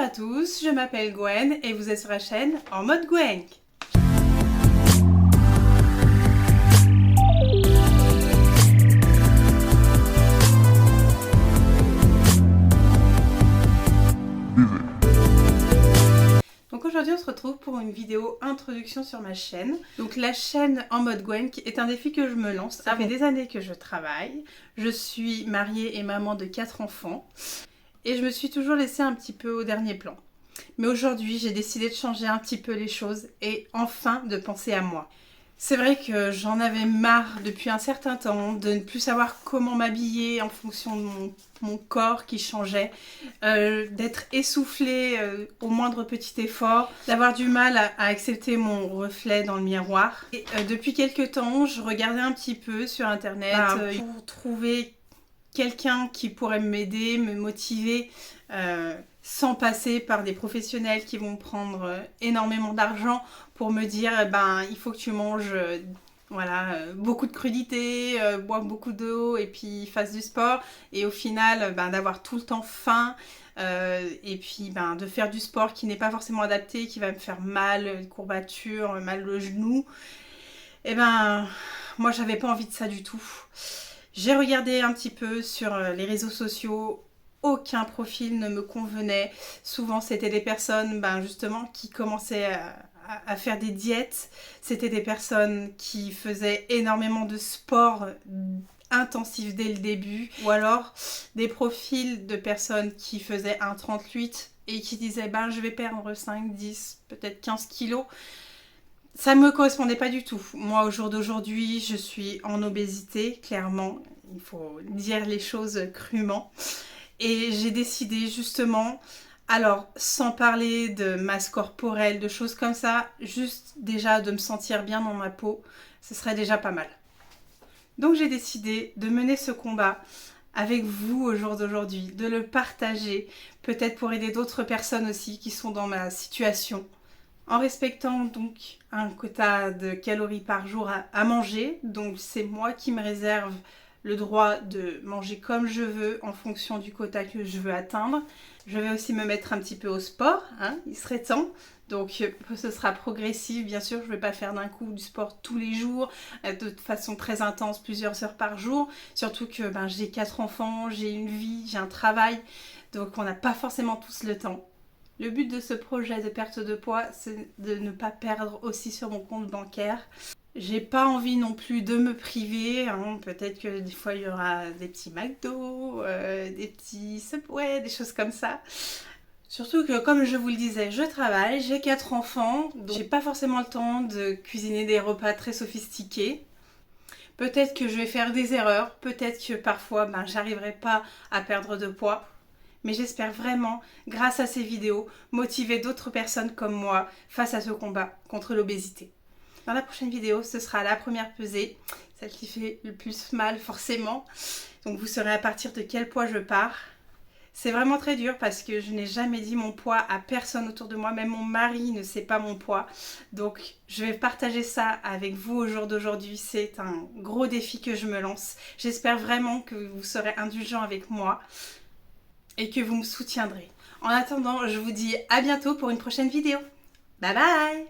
à tous, je m'appelle Gwen et vous êtes sur la chaîne En Mode Gwenk. Donc aujourd'hui on se retrouve pour une vidéo introduction sur ma chaîne. Donc la chaîne En Mode Gwenk est un défi que je me lance. Ça fait des années que je travaille. Je suis mariée et maman de 4 enfants. Et je me suis toujours laissée un petit peu au dernier plan. Mais aujourd'hui, j'ai décidé de changer un petit peu les choses et enfin de penser à moi. C'est vrai que j'en avais marre depuis un certain temps de ne plus savoir comment m'habiller en fonction de mon corps qui changeait, d'être essoufflée au moindre petit effort, d'avoir du mal à accepter mon reflet dans le miroir. Et depuis quelques temps, je regardais un petit peu sur internet pour trouver quelqu'un qui pourrait m'aider, me motiver sans passer par des professionnels qui vont prendre énormément d'argent pour me dire il faut que tu manges beaucoup de crudités, bois beaucoup d'eau et puis fasse du sport et au final d'avoir tout le temps faim et puis de faire du sport qui n'est pas forcément adapté, qui va me faire mal, courbatures, mal au genou. Et moi j'avais pas envie de ça du tout. J'ai regardé un petit peu sur les réseaux sociaux, aucun profil ne me convenait. Souvent, c'était des personnes justement qui commençaient à faire des diètes. C'était des personnes qui faisaient énormément de sport intensif dès le début. Ou alors, des profils de personnes qui faisaient un 38 et qui disaient je vais perdre 5, 10, peut-être 15 kilos. Ça ne me correspondait pas du tout. Moi, au jour d'aujourd'hui, je suis en obésité, clairement. Il faut dire les choses crûment. Et j'ai décidé justement, alors sans parler de masse corporelle, de choses comme ça, juste déjà de me sentir bien dans ma peau, ce serait déjà pas mal. Donc j'ai décidé de mener ce combat avec vous au jour d'aujourd'hui, de le partager, peut-être pour aider d'autres personnes aussi qui sont dans ma situation. En respectant donc un quota de calories par jour à manger, donc c'est moi qui me réserve le droit de manger comme je veux en fonction du quota que je veux atteindre. Je vais aussi me mettre un petit peu au sport, il serait temps. Donc ce sera progressif, bien sûr, je ne vais pas faire d'un coup du sport tous les jours, de façon très intense, plusieurs heures par jour. Surtout que j'ai 4 enfants, j'ai une vie, j'ai un travail, donc on n'a pas forcément tous le temps. Le but de ce projet de perte de poids, c'est de ne pas perdre aussi sur mon compte bancaire. J'ai pas envie non plus de me priver, peut-être que des fois il y aura des petits McDo, des petits Subway, des choses comme ça. Surtout que comme je vous le disais, je travaille, j'ai 4 enfants, donc j'ai pas forcément le temps de cuisiner des repas très sophistiqués. Peut-être que je vais faire des erreurs, peut-être que parfois j'arriverai pas à perdre de poids. Mais j'espère vraiment, grâce à ces vidéos, motiver d'autres personnes comme moi face à ce combat contre l'obésité. Dans la prochaine vidéo, ce sera la première pesée, celle qui fait le plus mal forcément. Donc vous saurez à partir de quel poids je pars. C'est vraiment très dur parce que je n'ai jamais dit mon poids à personne autour de moi, même mon mari ne sait pas mon poids. Donc je vais partager ça avec vous au jour d'aujourd'hui, c'est un gros défi que je me lance. J'espère vraiment que vous serez indulgents avec moi et que vous me soutiendrez. En attendant, je vous dis à bientôt pour une prochaine vidéo. Bye bye!